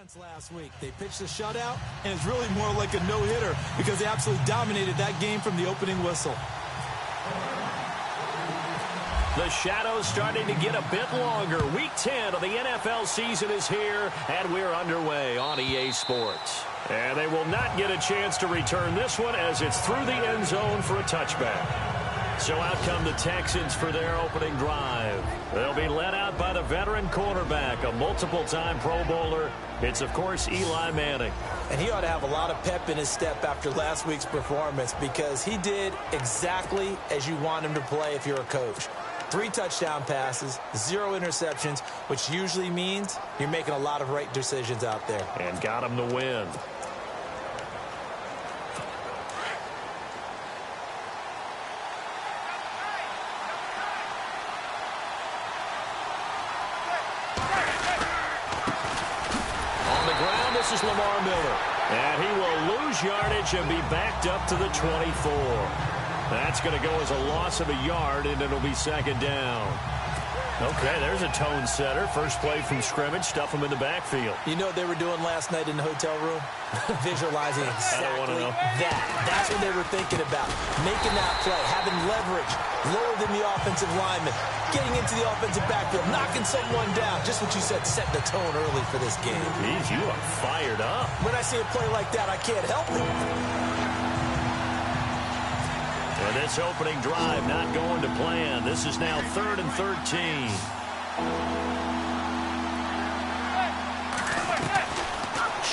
Last week. They pitched a shutout, and it's really more like a no-hitter because they absolutely dominated that game from the opening whistle. The shadows starting to get a bit longer. Week 10 of the NFL season is here, and we're underway on EA Sports. And they will not get a chance to return this one as it's through the end zone for a touchback. So out come the Texans for their opening drive. They'll be led out by the veteran quarterback, a multiple-time Pro Bowler. It's, of course, Eli Manning. And he ought to have a lot of pep in his step after last week's performance because he did exactly as you want him to play if you're a coach. 3 touchdown passes, 0 interceptions, which usually means you're making a lot of right decisions out there. And got him the win. This is Lamar Miller, and he will lose yardage and be backed up to the 24. That's going to go as a loss of a yard, and it'll be second down. Okay, there's a tone setter. First play from scrimmage, stuff him in the backfield. You know what they were doing last night in the hotel room? Visualizing exactly that. That's what they were thinking about. Making that play, having leverage, lower than the offensive lineman, getting into the offensive backfield, knocking someone down. Just what you said, setting the tone early for this game. Jeez, you are fired up. When I see a play like that, I can't help it. And this opening drive not going to plan. This is now 3rd and 13.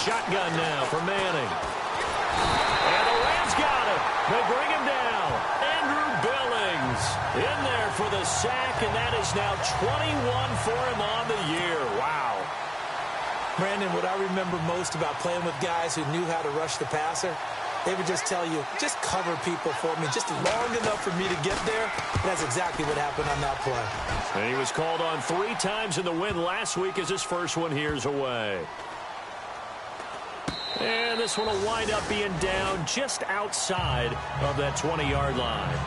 Shotgun now for Manning. And the Rams got it. They bring him down. Andrew Billings in there for the sack, and that is now 21 for him on the year. Wow. Brandon, what I remember most about playing with guys who knew how to rush the passer, they would just tell you, just cover people for me, just long enough for me to get there. And that's exactly what happened on that play. And he was called on 3 times in the win last week as his first one here's away. And this one will wind up being down just outside of that 20-yard line.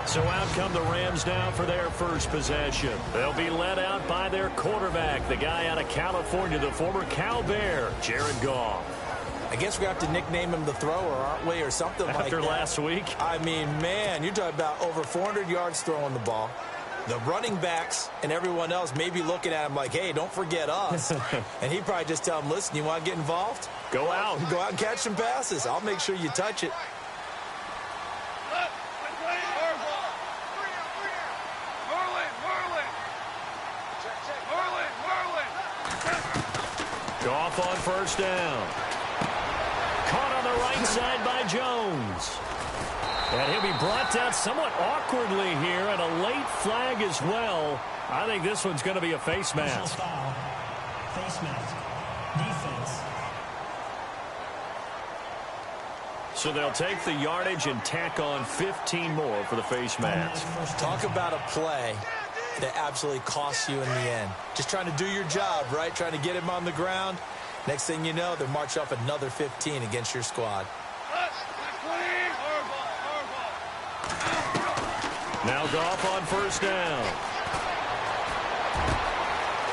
So out come the Rams now for their first possession. They'll be led out by their quarterback, the guy out of California, the former Cal Bear, Jared Goff. I guess we're going to have to nickname him the thrower, aren't we, or something like that. After last week? I mean, man, you're talking about over 400 yards throwing the ball. The running backs and everyone else may be looking at him like, hey, don't forget us. And he'd probably just tell him, listen, you want to get involved? Go out. Go out and catch some passes. I'll make sure you touch it. Goff on first down. Caught on the right side by Jones. And he'll be brought down somewhat awkwardly here, and a late flag as well. I think this one's going to be a face mask. Foul. Face mask. Defense. So they'll take the yardage and tack on 15 more for the face mask. Talk about a play that absolutely costs you in the end. Just trying to do your job, right? Trying to get him on the ground. Next thing you know, they're march up another 15 against your squad. Now Goff on first down.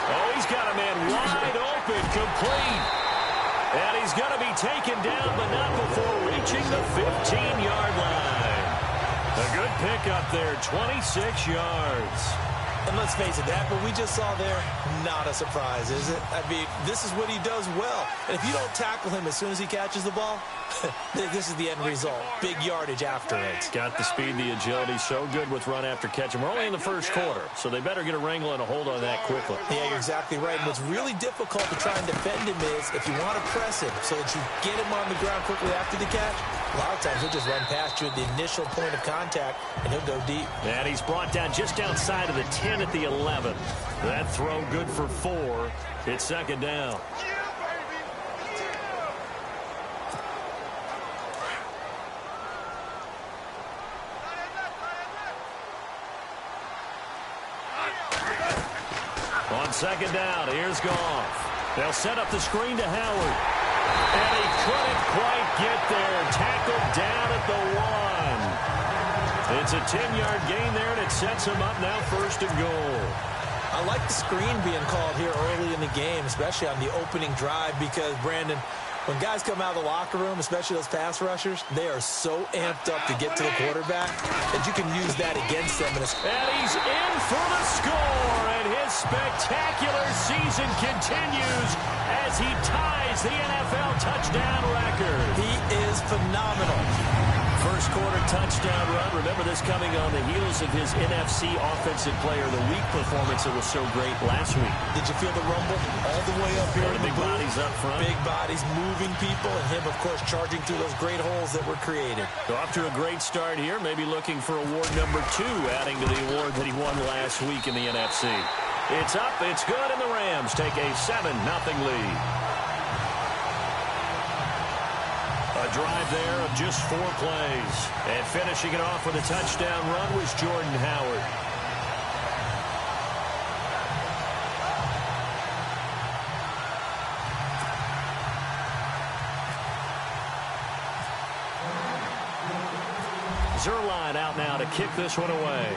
Oh, he's got a man wide open, complete. And he's going to be taken down, but not before reaching the 15-yard line. A good pickup there, 26 yards. And let's face it, that what we just saw there, not a surprise, is it? I mean, this is what he does well. And if you don't tackle him as soon as he catches the ball, this is the end result. Big yardage after it. Got the speed, the agility, so good with run after catch. And we're only in the first quarter, so they better get a wrangle and a hold on that quickly. Yeah, you're exactly right. And what's really difficult to try and defend him is if you want to press him so that you get him on the ground quickly after the catch, a lot of times he'll just run past you at the initial point of contact, and he'll go deep. And he's brought down just outside of the 10 at the 11. That throw good for 4. It's second down. On second down, here's Goff. They'll set up the screen to Howard. And he couldn't quite get there. Tackled down at the 1. It's a 10-yard gain there, and it sets him up now first and goal. I like the screen being called here early in the game, especially on the opening drive, because, Brandon, when guys come out of the locker room, especially those pass rushers, they are so amped up to get to the quarterback that you can use that against them. And he's in for the score, and his spectacular season continues as he ties the NFL touchdown record. He is phenomenal. First quarter touchdown run. Remember this coming on the heels of his NFC Offensive Player of the Week performance that was so great last week. Did you feel the rumble all the way up here in the big bodies up front? Big bodies moving people, and him, of course, charging through those great holes that were created. So off to a great start here, maybe looking for award number 2, adding to the award that he won last week in the NFC. It's up, it's good, and the Rams take a 7-0 lead. A drive there of just 4 plays. And finishing it off with a touchdown run was Jordan Howard. Zuerlein out now to kick this one away.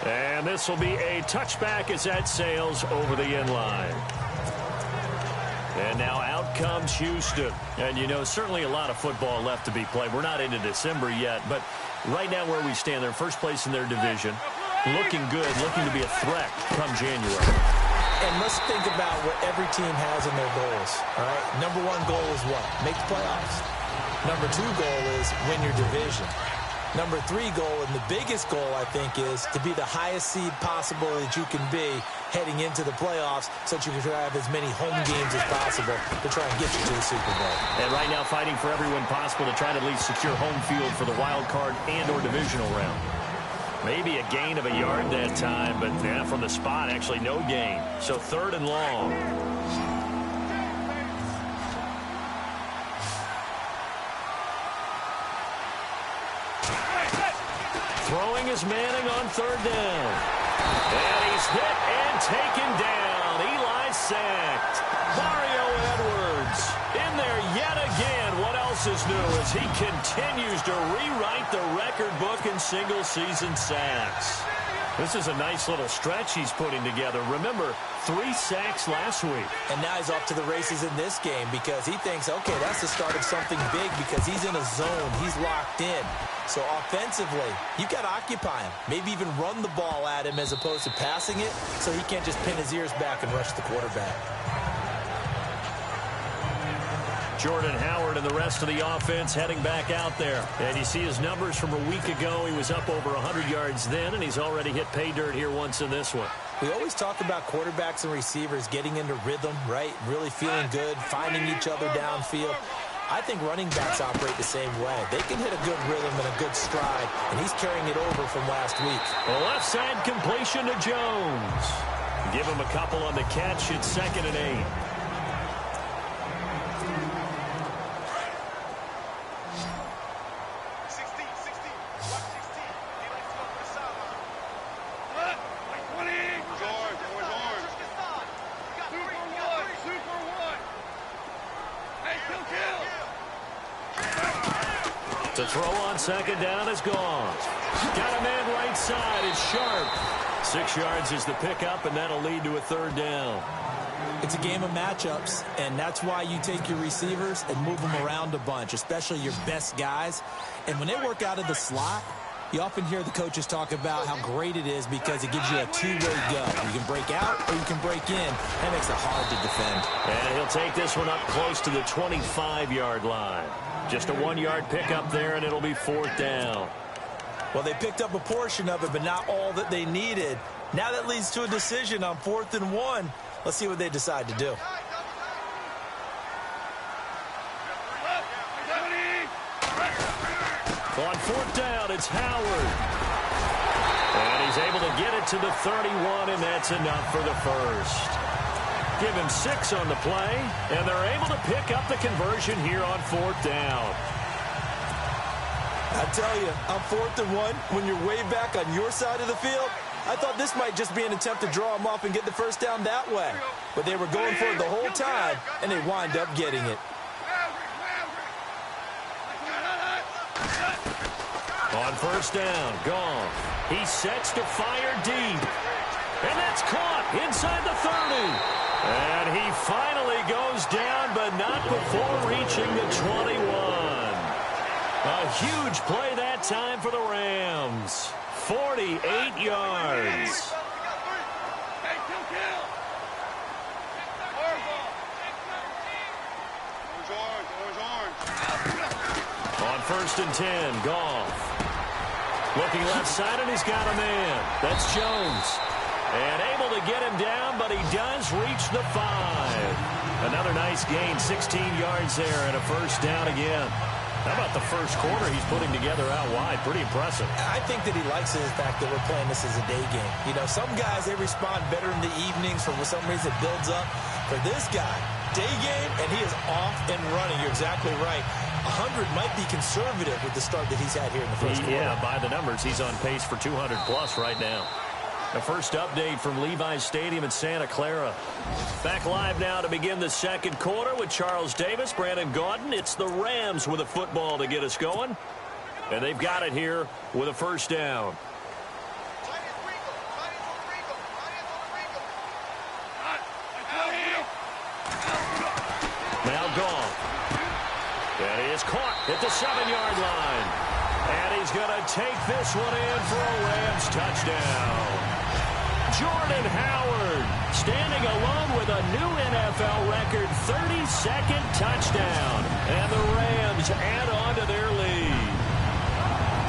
And this will be a touchback as that sails over the end line. And now out comes Houston. And, you know, certainly a lot of football left to be played. We're not into December yet, but right now where we stand, they're first place in their division. Looking good, looking to be a threat come January. And let's think about what every team has in their goals, all right? Number 1 goal is what? Make the playoffs. Number 2 goal is win your division. Number 3 goal, and the biggest goal, I think, is to be the highest seed possible that you can be heading into the playoffs so that you can have as many home games as possible to try and get you to the Super Bowl. And right now fighting for everyone possible to try to at least secure home field for the wild card and or divisional round. Maybe a gain of a yard that time, but from the spot, actually no gain. So 3rd and long. Throwing is Manning on 3rd down. And he's hit and taken down. Eli sacked. Mario Edwards in there yet again. What else is new as he continues to rewrite the record book in single-season sacks. This is a nice little stretch he's putting together. Remember, 3 sacks last week. And now he's off to the races in this game because he thinks, okay, that's the start of something big because he's in a zone. He's locked in. So offensively, you got to occupy him. Maybe even run the ball at him as opposed to passing it so he can't just pin his ears back and rush the quarterback. Jordan Howard and the rest of the offense heading back out there. And you see his numbers from a week ago. He was up over 100 yards then, and he's already hit pay dirt here once in this one. We always talk about quarterbacks and receivers getting into rhythm, right? Really feeling good, finding each other downfield. I think running backs operate the same way. They can hit a good rhythm and a good stride, and he's carrying it over from last week. A left side completion to Jones. Give him a couple on the catch. It's 2nd and 8. To throw on 2nd down is gone. Got a man right side. It's Sharp. 6 yards is the pickup, and that'll lead to a 3rd down. It's a game of matchups, and that's why you take your receivers and move them around a bunch, especially your best guys. And when they work out of the slot, you often hear the coaches talk about how great it is because it gives you a 2-way go. You can break out or you can break in. That makes it hard to defend. And he'll take this one up close to the 25-yard line. Just a 1-yard pickup there, and it'll be 4th down. Well, they picked up a portion of it, but not all that they needed. Now that leads to a decision on 4th and 1. Let's see what they decide to do. On 4th down, it's Howard. And he's able to get it to the 31, and that's enough for the first. Give him 6 on the play, and they're able to pick up the conversion here on 4th down. I tell you, on 4th and 1, when you're way back on your side of the field, I thought this might just be an attempt to draw them off and get the first down that way. But they were going for it the whole time, and they wind up getting it. On first down, Goff. He sets to fire deep. And that's caught inside the 30. And he finally goes down, but not before reaching the 21. A huge play that time for the Rams. 48 yards. On first and 10, Goff. Looking left side, and he's got a man. That's Jones. And able to get him down, but he does reach the 5. Another nice gain, 16 yards there, and a first down again. How about the first quarter he's putting together out wide? Pretty impressive. I think that he likes the fact that we're playing this as a day game. You know, some guys, they respond better in the evenings. For some reason, it builds up. For this guy, day game, and he is off and running. You're exactly right. 100 might be conservative with the start that he's had here in the first quarter. Yeah, by the numbers, he's on pace for 200-plus right now. The first update from Levi's Stadium in Santa Clara. Back live now to begin the second quarter with Charles Davis, Brandon Gaudin. It's the Rams with a football to get us going. And they've got it here with a first down. Now Goff. And he is caught at the 7-yard line. And he's going to take this one in for a Rams touchdown. Jordan Howard standing alone with a new NFL record 32nd touchdown. And the Rams add on to their lead.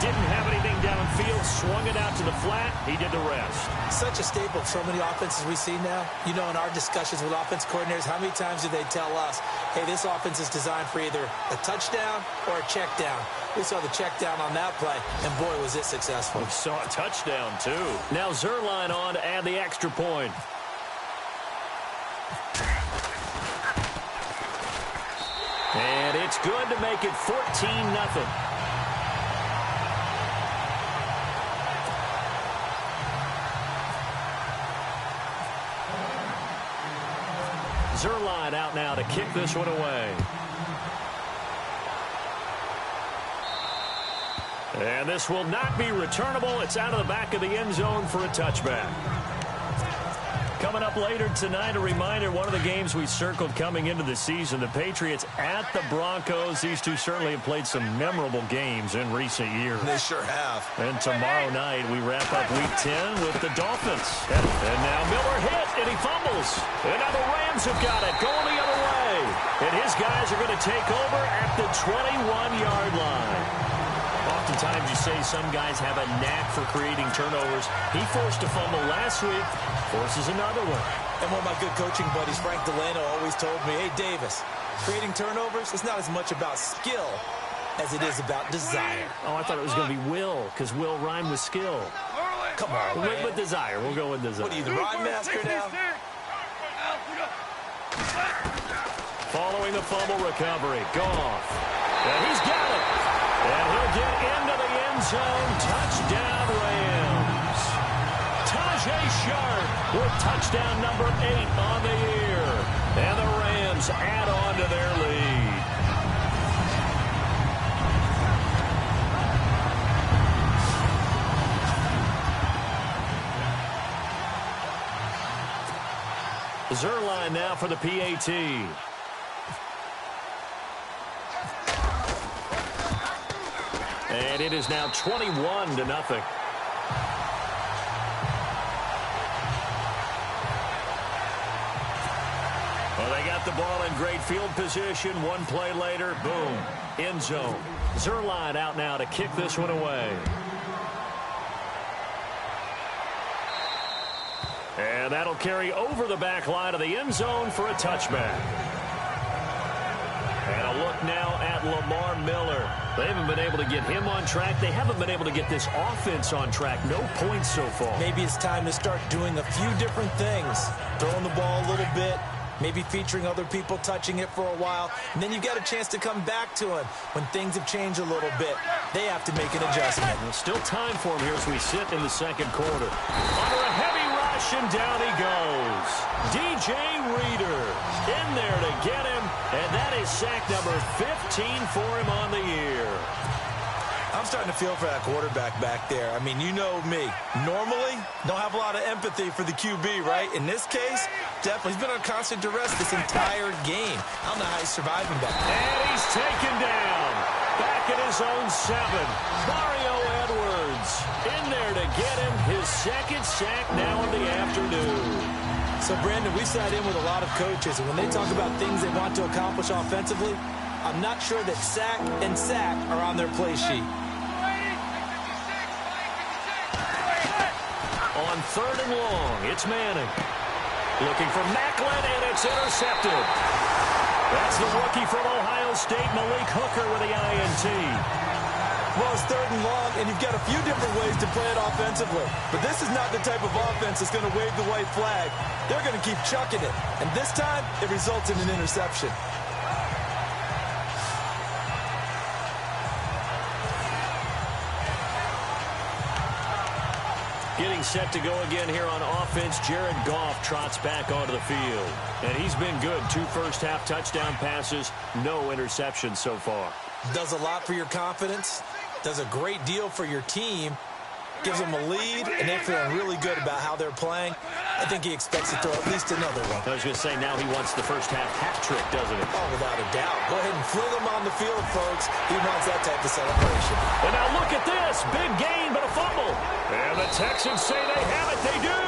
Didn't have anything downfield, swung it out to the flat. He did the rest. Such a staple of so many offenses we see now. You know, in our discussions with offense coordinators, how many times do they tell us, hey, this offense is designed for either a touchdown or a check down. We saw the check down on that play, and boy, was it successful. We saw a touchdown, too. Now Zuerlein on to add the extra point. And it's good to make it 14-0. Zuerlein out now to kick this one away. And this will not be returnable. It's out of the back of the end zone for a touchback. Coming up later tonight, a reminder, one of the games we circled coming into the season, the Patriots at the Broncos. These two certainly have played some memorable games in recent years. They sure have. And tomorrow night, we wrap up Week 10 with the Dolphins. And now Miller hit, and he fumbles. And now the Rams have got it, going the other way. And his guys are going to take over at the 21-yard line. Oftentimes you say some guys have a knack for creating turnovers. He forced a fumble last week, forces another one. And one of my good coaching buddies, Frank Delano, always told me, hey, Davis, creating turnovers is not as much about skill as it is about desire. Oh, I thought it was going to be will, because will rhyme with skill. Come on, man. With desire. We'll go with desire. What are you, the rhyme master now? Following the fumble recovery, Goff. And he's got it. And he'll get into the end zone. Touchdown, Rams. Tajay Sharp with touchdown number 8 on the year. And the Rams add on to their lead. Zuerlein now for the PAT. And it is now 21-0. Well, they got the ball in great field position. One play later, boom, end zone. Zuerlein out now to kick this one away. And that'll carry over the back line of the end zone for a touchback. And a look now at Lamar Miller. They haven't been able to get him on track. They haven't been able to get this offense on track. No points so far. Maybe it's time to start doing a few different things. Throwing the ball a little bit, maybe featuring other people touching it for a while, and then you got a chance to come back to him when things have changed a little bit. They have to make an adjustment. There's still time for him here as we sit in the second quarter. Under a heavy rush, and down he goes. DJ Reader in there to get him, and that is sack number 15 for him on the year. I'm I'm starting to feel for that quarterback back there. I mean, you know me. Normally, don't have a lot of empathy for the QB, right? In this case, definitely. He's been on constant duress this entire game. I don't know how he's surviving back there. And he's taken down. Back at his own 7. Mario Edwards in there to get him his second sack now in the afternoon. So, Brandon, we sat in with a lot of coaches, and when they talk about things they want to accomplish offensively, I'm not sure that sack and sack are on their play sheet. On 3rd and long, it's Manning. Looking for Macklin, and it's intercepted. That's the rookie from Ohio State, Malik Hooker, with the INT. Well, it's 3rd and long, and you've got a few different ways to play it offensively. But this is not the type of offense that's going to wave the white flag. They're going to keep chucking it. And this time, it results in an interception. Getting set to go again here on offense, Jared Goff trots back onto the field. And he's been good. 2 first-half touchdown passes, no interceptions so far. Does a lot for your confidence. Does a great deal for your team. Gives them a lead, and they're feeling really good about how they're playing. I think he expects to throw at least another one. I was going to say, now he wants the first-half hat trick, doesn't he? Oh, without a doubt. Go ahead and fling him on the field, folks. He wants that type of celebration. And now look at this. Big gain, but a fumble. And the Texans say they have it. They do.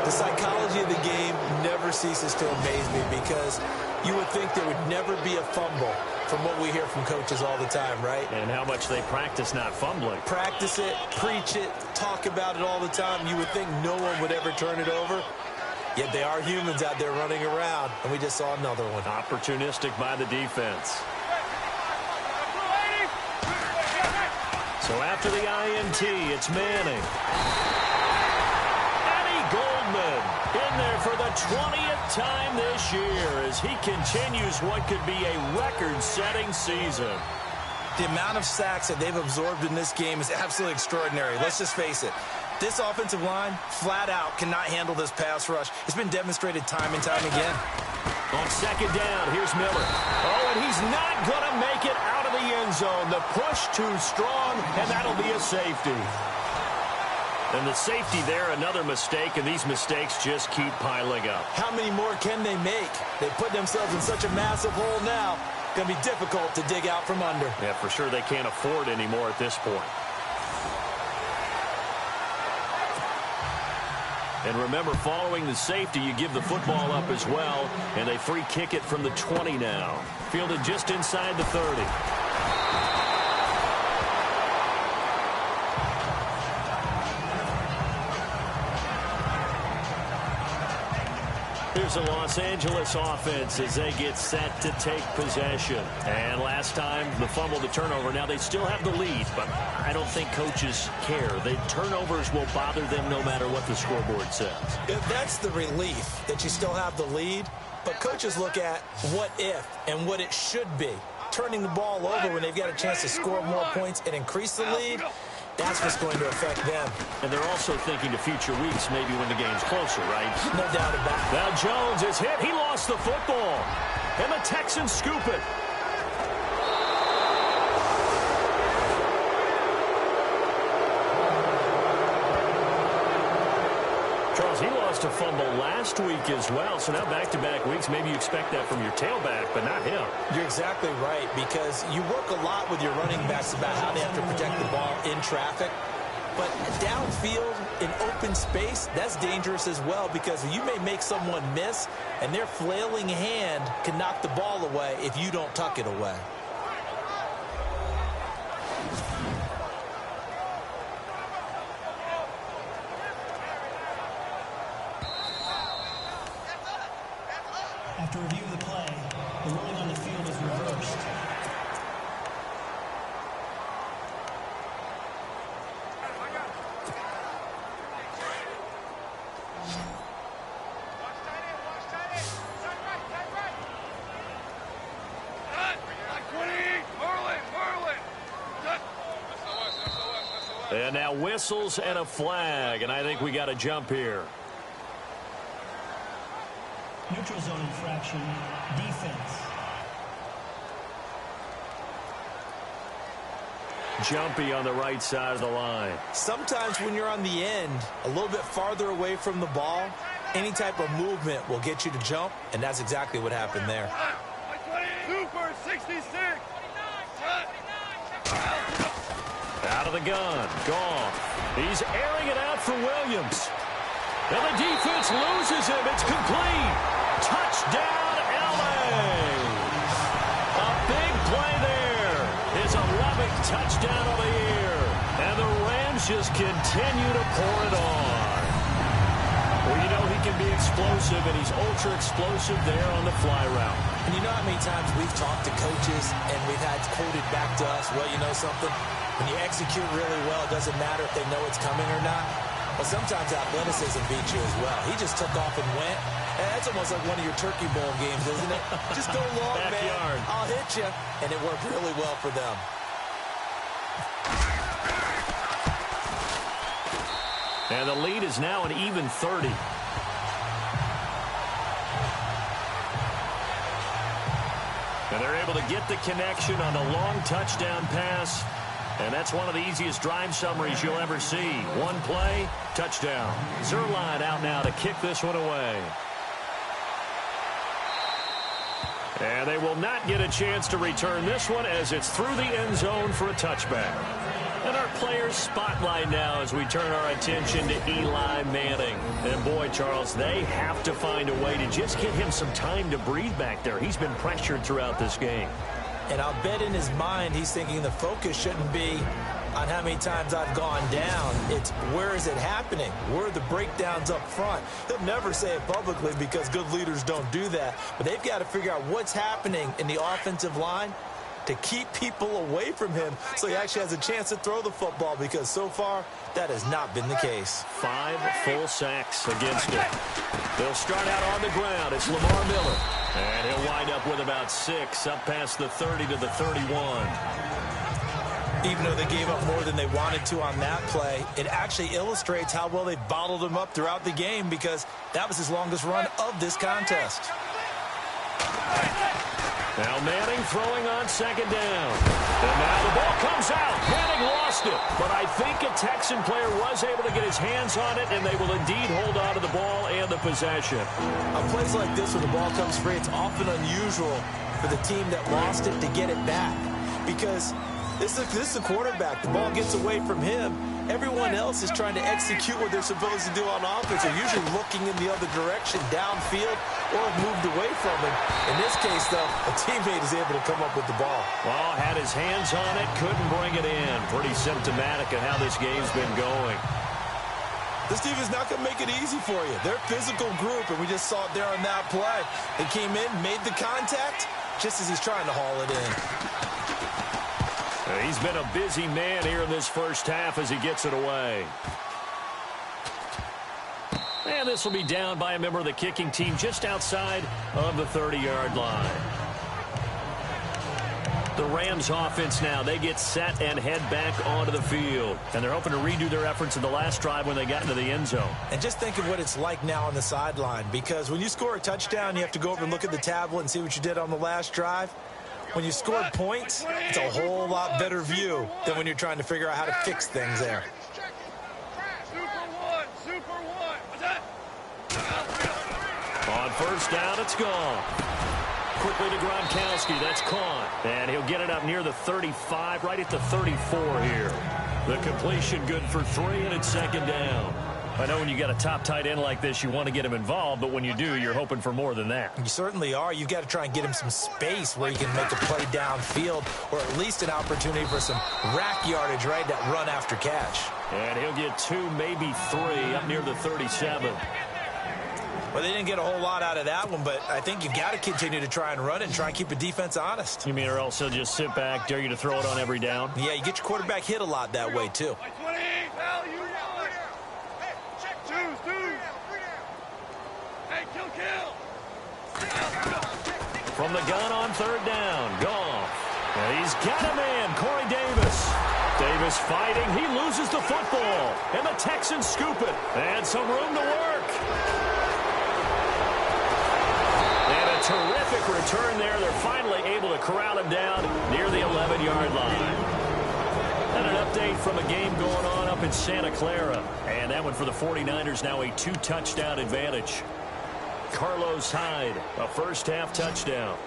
The psychology of the game never ceases to amaze me because you would think there would never be a fumble from what we hear from coaches all the time, right? And how much they practice not fumbling. Practice it, preach it, talk about it all the time. You would think no one would ever turn it over. Yet they are humans out there running around, and we just saw another one. Opportunistic by the defense. So after the INT, it's Manning. Goldman in there for the 20th time this year as he continues what could be a record-setting season. The amount of sacks that they've absorbed in this game is absolutely extraordinary. Let's just face it. This offensive line, flat out, cannot handle this pass rush. It's been demonstrated time and time again. On 2nd down, here's Miller. Oh, and he's not going to make it out of the end zone. The push too strong, and that'll be a safety. And the safety there, another mistake, and these mistakes just keep piling up. How many more can they make? They put themselves in such a massive hole now. Going to be difficult to dig out from under. Yeah, for sure they can't afford any more at this point. And remember, following the safety, you give the football up as well, and they free kick it from the 20 now. Fielded just inside the 30. Here's the Los Angeles offense as they get set to take possession. And last time, the fumble, the turnover. Now they still have the lead, but I don't think coaches care. The turnovers will bother them no matter what the scoreboard says. That's the relief, that you still have the lead. But coaches look at what if and what it should be. Turning the ball over when they've got a chance to score more points and increase the lead, that's what's going to affect them. And they're also thinking to future weeks, maybe when the game's closer, right? No doubt about it. Now Jones is hit. He lost the football. And the Texans scoop it. Charles, he lost a fumble last week as well. So now back-to-back weeks, maybe you expect that from your tailback, but not him. You're exactly right, because you work a lot with your running backs about how they have to protect the ball in traffic. But downfield, in open space, that's dangerous as well, because you may make someone miss, and their flailing hand can knock the ball away if you don't tuck it away. After review of the play, the ruling on the field is reversed. And now whistles and a flag, and I think we got a jump here. Neutral zone infraction, defense. Jumpy on the right side of the line. Sometimes when you're on the end, a little bit farther away from the ball, any type of movement will get you to jump, and that's exactly what happened there. Super 66. Out of the gun. Goff. He's airing it out for Williams. And the defense loses him. It's complete. Touchdown, L.A. A big play there. His 11th touchdown of the year. And the Rams just continue to pour it on. Well, you know he can be explosive, and he's ultra-explosive there on the fly route. And you know how many times we've talked to coaches and we've had quoted back to us, well, you know something? When you execute really well, it doesn't matter if they know it's coming or not. Well, sometimes athleticism beats you as well. He just took off and went. And that's almost like one of your Turkey Bowl games, isn't it? Just go long, Backyard. man. I'll hit you. And it worked really well for them. And the lead is now an even 30. And they're able to get the connection on a long touchdown pass. And that's one of the easiest drive summaries you'll ever see. One play, touchdown. Zuerlein out now to kick this one away. And they will not get a chance to return this one as it's through the end zone for a touchback. And our players spotlight now as we turn our attention to Eli Manning. And boy, Charles, they have to find a way to just get him some time to breathe back there. He's been pressured throughout this game. And I'll bet in his mind he's thinking the focus shouldn't be on how many times I've gone down. It's where is it happening? Where are the breakdowns up front? He'll never say it publicly because good leaders don't do that. But they've got to figure out what's happening in the offensive line to keep people away from him so he actually has a chance to throw the football, because so far that has not been the case. 5 full sacks against him. They'll start out on the ground. It's Lamar Miller. And he'll wind up with about 6 up past the 30 to the 31. Even though they gave up more than they wanted to on that play, it actually illustrates how well they bottled him up throughout the game, because that was his longest run of this contest. Now Manning throwing on second down. And now the ball comes out. Manning lost it. But I think a Texan player was able to get his hands on it, and they will indeed hold on to the ball and the possession. On plays like this, when the ball comes free, it's often unusual for the team that lost it to get it back. Because this is the quarterback. The ball gets away from him. Everyone else is trying to execute what they're supposed to do on offense. They're usually looking in the other direction, downfield, or have moved away from him. In this case, though, a teammate is able to come up with the ball. Well, had his hands on it, couldn't bring it in. Pretty symptomatic of how this game's been going. This team is not going to make it easy for you. They're a physical group, and we just saw it there on that play. They came in, made the contact, just as he's trying to haul it in. He's been a busy man here in this first half as he gets it away. And this will be down by a member of the kicking team just outside of the 30-yard line. The Rams offense now, they get set and head back onto the field. And they're hoping to redo their efforts in the last drive when they got into the end zone. And just think of what it's like now on the sideline, because when you score a touchdown, you have to go over and look at the tablet and see what you did on the last drive. When you scored points, it's a whole lot better view than when you're trying to figure out how to fix things there. On first down, it's gone. Quickly to Gronkowski. That's caught. And he'll get it up near the 35, right at the 34 here. The completion good for 3, and it's second down. I know when you got a top tight end like this, you want to get him involved, but when you do, you're hoping for more than that. You certainly are. You've got to try and get him some space where he can make a play downfield, or at least an opportunity for some rack yardage, right? That run after catch. And he'll get 2, maybe 3, up near the 37. Well, they didn't get a whole lot out of that one, but I think you've got to continue to try and run and try and keep the defense honest. You mean or else he'll just sit back, dare you to throw it on every down? Yeah, you get your quarterback hit a lot that way, too. From the gun on third down, Goff. And he's got a man, Corey Davis. Davis fighting, he loses the football. And the Texans scoop it. And some room to work. And a terrific return there. They're finally able to corral him down near the 11-yard line. update from a game going on up in Santa Clara. And that one for the 49ers, now a 2-touchdown advantage. Carlos Hyde, a first-half touchdown.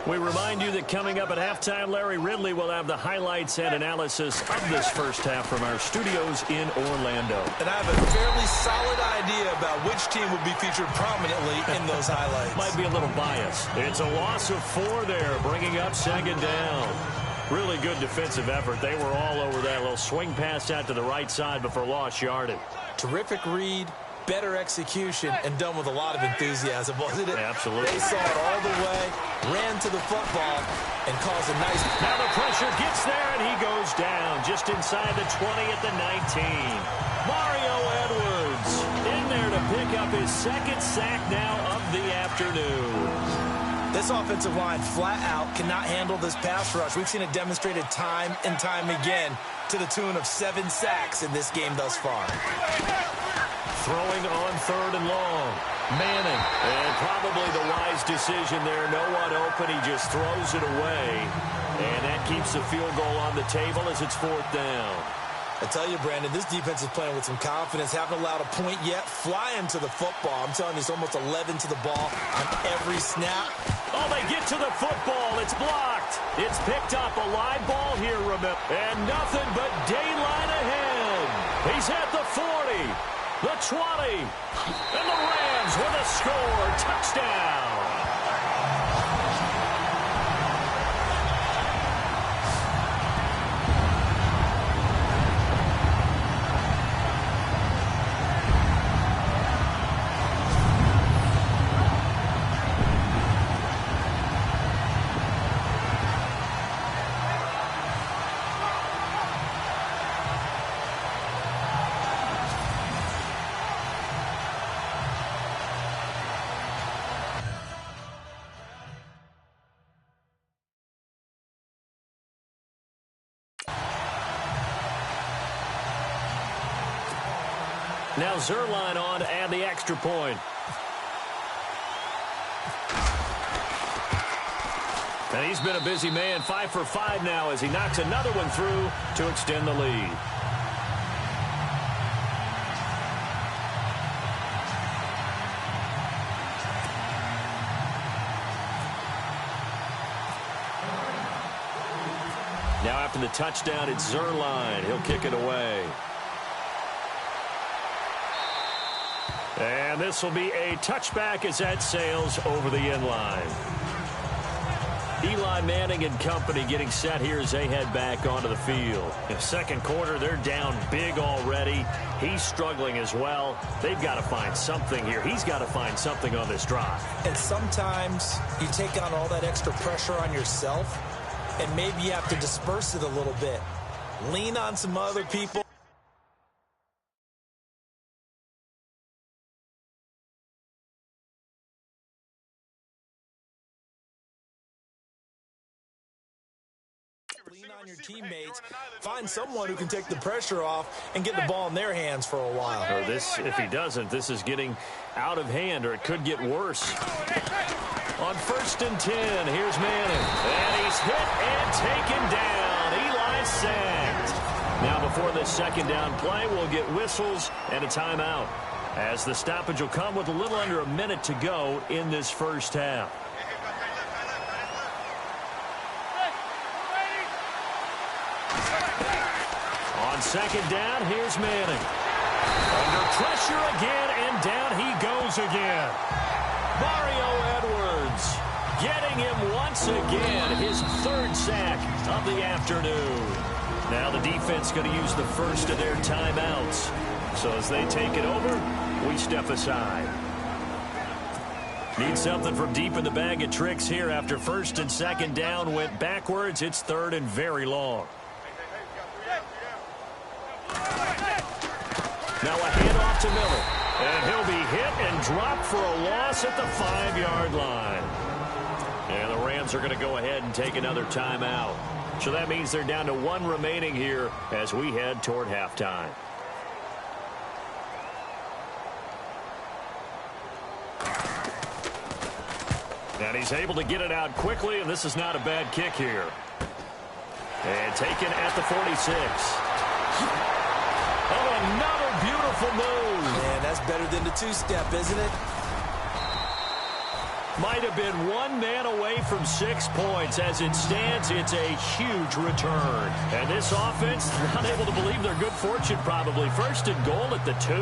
We remind you that coming up at halftime, Larry Ridley will have the highlights and analysis of this first half from our studios in Orlando. And I have a fairly solid idea about which team will be featured prominently in those highlights. Might be a little biased. It's a loss of 4 there, bringing up second down. Really good defensive effort. They were all over that little swing pass out to the right side before lost yardage. Terrific read. Better execution, and done with a lot of enthusiasm, wasn't it? Absolutely. They saw it all the way, ran to the football, and caused a nice... Now the pressure gets there, and he goes down just inside the 20 at the 19. Mario Edwards in there to pick up his second sack now of the afternoon. This offensive line flat out cannot handle this pass rush. We've seen it demonstrated time and time again to the tune of 7 sacks in this game thus far. Throwing on 3rd and long. Manning. And probably the wise decision there. No one open. He just throws it away. And that keeps the field goal on the table as it's 4th down. I tell you, Brandon, this defense is playing with some confidence. Haven't allowed a point yet. Flying to the football. I'm telling you, it's almost 11 to the ball on every snap. Oh, they get to the football. It's blocked. It's picked up. A live ball here, remember. And nothing but daylight ahead. He's at the 40. The 20, and the Rams with a score, touchdown. Now Zuerlein on to add the extra point. And he's been a busy man, 5 for 5 now as he knocks another one through to extend the lead. Now after the touchdown, it's Zuerlein. He'll kick it away. And this will be a touchback as that sails over the end line. Eli Manning and company getting set here as they head back onto the field. In the second quarter, they're down big already. He's struggling as well. They've got to find something here. He's got to find something on this drive. And sometimes you take on all that extra pressure on yourself, and maybe you have to disperse it a little bit. Lean on some other people. Lean on your teammates. Find someone who can take the pressure off and get the ball in their hands for a while. Or this, if he doesn't, this is getting out of hand, or it could get worse. On 1st and 10, here's Manning. And he's hit and taken down. Eli sacked. Now before the second down play, we'll get whistles and a timeout, as the stoppage will come with a little under a minute to go in this first half. On second down, here's Manning. Under pressure again, and down he goes again. Mario Edwards getting him once again, his 3rd sack of the afternoon. Now the defense going to use the first of their timeouts. So as they take it over, we step aside. Need something from deep in the bag of tricks here after 1st and 2nd down went backwards. It's 3rd and very long. Now a handoff to Miller. And he'll be hit and dropped for a loss at the 5-yard line. And the Rams are going to go ahead and take another timeout. So that means they're down to 1 remaining here as we head toward halftime. And he's able to get it out quickly, and this is not a bad kick here. And taken at the 46. Oh, another beautiful move. Man, that's better than the two-step, isn't it? Might have been one man away from 6 points. As it stands, it's a huge return. And this offense, not able to believe their good fortune probably. First and goal at the 2.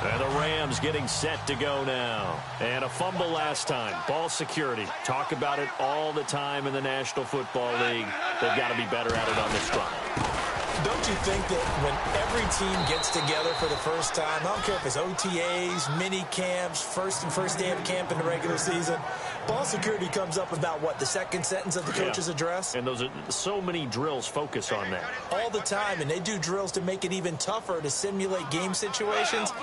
And the Rams getting set to go now. And a fumble last time. Ball security. Talk about it all the time in the National Football League. They've got to be better at it on this front. Don't you think that when every team gets together for the first time, I don't care if it's OTAs, mini camps, first day of camp in the regular season, ball security comes up about what, the second sentence of the coach's address? And those are so many drills focus on that. All the time, and they do drills to make it even tougher to simulate game situations.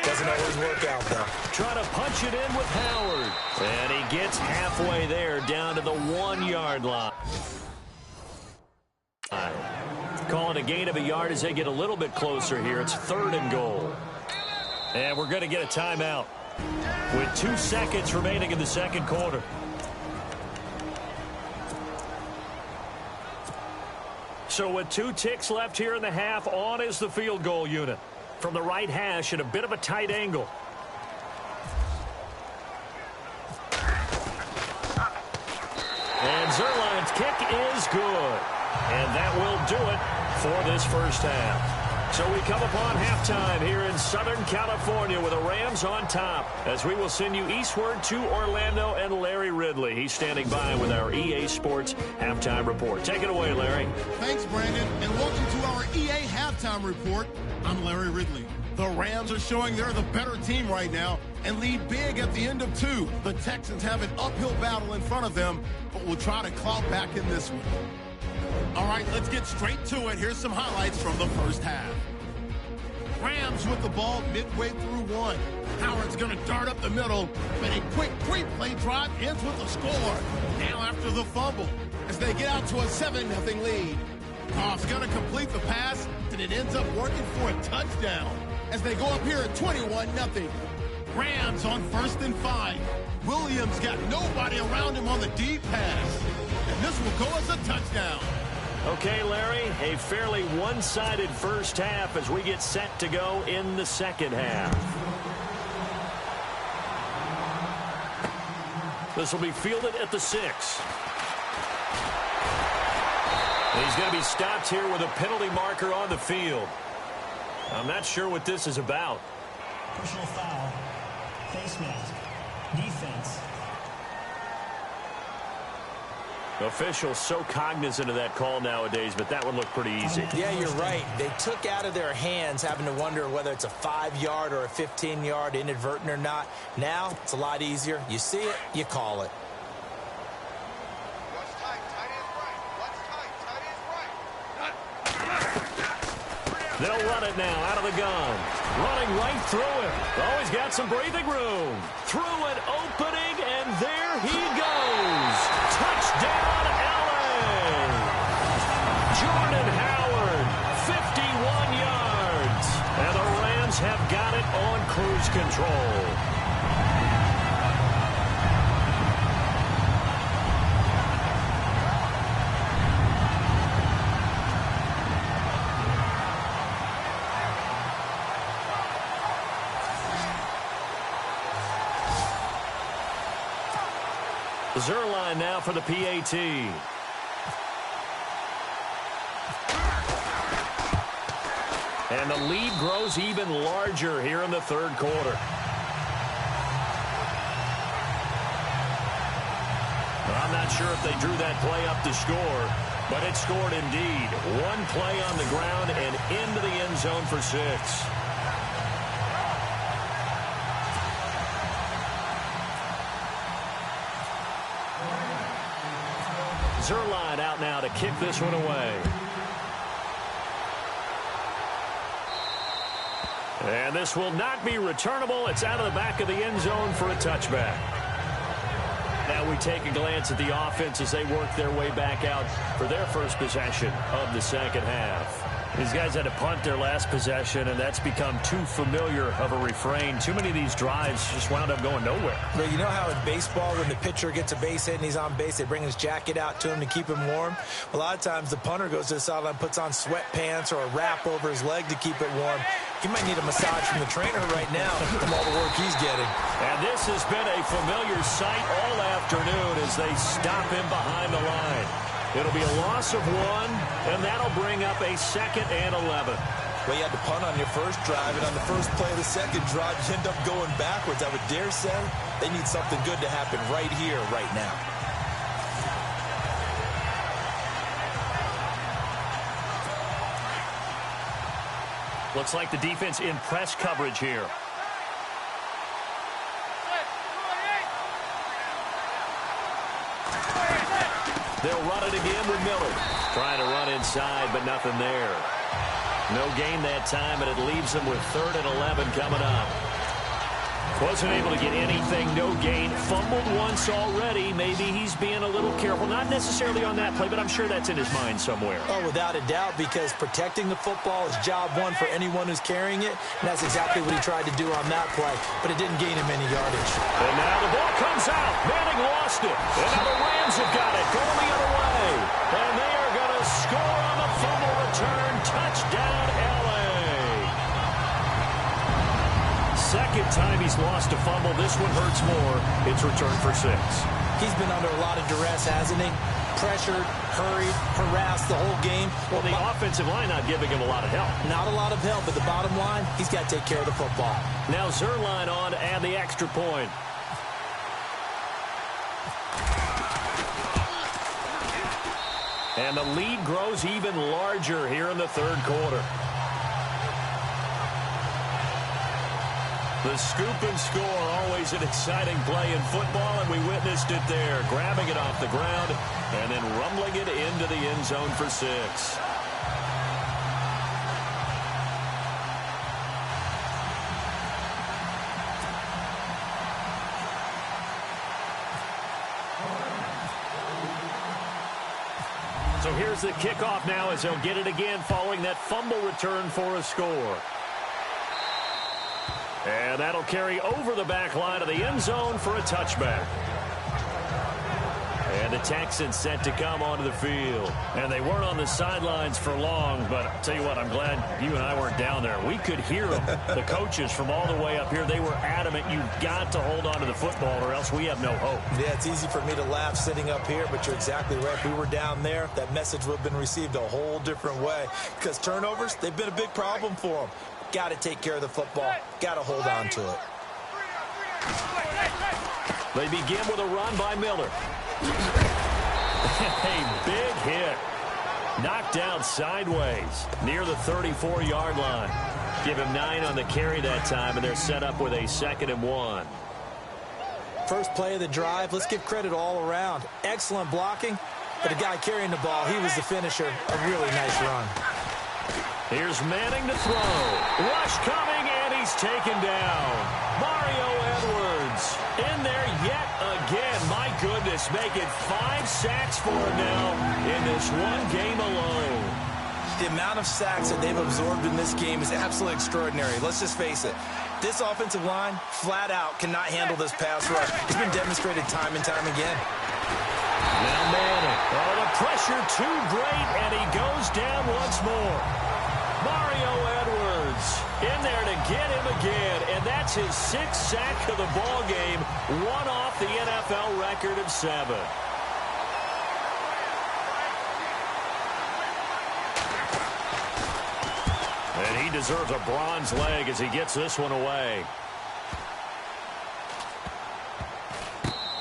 Doesn't always work out, though. Try to punch it in with Howard. And he gets halfway there, down to the 1-yard line. Calling a gain of a yard as they get a little bit closer here. It's 3rd and goal. And we're going to get a timeout with 2 seconds remaining in the second quarter. So with 2 ticks left here in the half, on is the field goal unit. From the right hash at a bit of a tight angle. And Zuerlein's kick is good. And that will do it for this first half. So we come upon halftime here in Southern California with the Rams on top, as we will send you eastward to Orlando and Larry Ridley. He's standing by with our EA Sports Halftime Report. Take it away, Larry. Thanks, Brandon, and welcome to our EA Halftime Report. I'm Larry Ridley. The Rams are showing they're the better team right now and lead big at the end of 2. The Texans have an uphill battle in front of them, but will try to claw back in this one. All right, let's get straight to it. Here's some highlights from the first half. Rams with the ball midway through 1. Howard's going to dart up the middle, but a quick 3-play drive ends with a score. Now after the fumble, as they get out to a 7-0 lead. Goff's going to complete the pass, and it ends up working for a touchdown as they go up here at 21-0. Rams on 1st and 5. Williams got nobody around him on the deep pass, and this will go as a touchdown. Okay, Larry, a fairly one-sided first half as we get set to go in the second half. This will be fielded at the 6. He's going to be stopped here with a penalty marker on the field. I'm not sure what this is about. Personal foul. Face mask. Defense. Officials so cognizant of that call nowadays, but that would look pretty easy. Yeah, you're right. They took out of their hands having to wonder whether it's a 5-yard or a 15-yard, inadvertent or not. Now, it's a lot easier. You see it, you call it. What's tight? Tight is right. What's tight? Tight is right. They'll run it now out of the gun. Running right through it. Oh, he's got some breathing room. Through an opening, and there he goes. Touchdown, LA. Jordan Howard, 51 yards. And the Rams have got it on cruise control. Zuerlein now for the PAT. And the lead grows even larger here in the third quarter. I'm not sure if they drew that play up to score, but it scored indeed. One play on the ground and into the end zone for 6. Zuerlein out now to kick this one away. And this will not be returnable. It's out of the back of the end zone for a touchback. Now we take a glance at the offense as they work their way back out for their first possession of the second half. These guys had to punt their last possession, and that's become too familiar of a refrain. Too many of these drives just wound up going nowhere. But you know how in baseball, when the pitcher gets a base hit and he's on base, they bring his jacket out to him to keep him warm? A lot of times the punter goes to the sideline, puts on sweatpants or a wrap over his leg to keep it warm. He might need a massage from the trainer right now from all the work he's getting. And this has been a familiar sight all afternoon as they stop him behind the line. It'll be a loss of 1, and that'll bring up a 2nd and 11. Well, you had to punt on your first drive, and on the first play of the second drive, you end up going backwards. I would dare say they need something good to happen right here, right now. Looks like the defense in press coverage here. They'll run it again with Miller. Trying to run inside, but nothing there. No gain that time, and it leaves them with 3rd and 11 coming up. Wasn't able to get anything, no gain. Fumbled once already. Maybe he's being a little careful. Not necessarily on that play, but I'm sure that's in his mind somewhere. Oh, without a doubt, because protecting the football is job one for anyone who's carrying it, and that's exactly what he tried to do on that play, but it didn't gain him any yardage. And now the ball comes out. Manning lost it. And now the Rams have got it, going the other way. And they are going to score on the fumble return. Touchdown, L.A. Second time he's lost a fumble. This one hurts more. It's returned for 6. He's been under a lot of duress, hasn't he? Pressured, hurried, harassed the whole game. Well, the offensive line not giving him a lot of help. Not a lot of help, but the bottom line, he's got to take care of the football. Now Zuerlein on to add the extra point. And the lead grows even larger here in the 3rd quarter. The scoop and score, always an exciting play in football, and we witnessed it there. Grabbing it off the ground and then rumbling it into the end zone for 6. So here's the kickoff now as they'll get it again following that fumble return for a score. And that'll carry over the back line of the end zone for a touchback. And the Texans set to come onto the field. And they weren't on the sidelines for long, but I'll tell you what, I'm glad you and I weren't down there. We could hear them. The coaches from all the way up here, they were adamant, you've got to hold on to the football or else we have no hope. Yeah, it's easy for me to laugh sitting up here, but you're exactly right. If we were down there, that message would have been received a whole different way. Because turnovers, they've been a big problem for them. Got to take care of the football. Got to hold on to it. They begin with a run by Miller. A big hit. Knocked down sideways near the 34-yard line. Give him 9 on the carry that time, and they're set up with a 2nd and 1. First play of the drive, let's give credit all around. Excellent blocking, but the guy carrying the ball, he was the finisher. A really nice run. Here's Manning to throw. Rush coming, and he's taken down. Mario Edwards in there yet again. My goodness, making 5 sacks for him now in this one game alone. The amount of sacks that they've absorbed in this game is absolutely extraordinary. Let's just face it. This offensive line, flat out, cannot handle this pass rush. It's been demonstrated time and time again. Now Manning. Oh, the pressure too great, and he goes down once more. Mario Edwards in there to get him again, and that's his 6th sack of the ball game, one off the NFL record of 7. And he deserves a bronze leg as he gets this one away.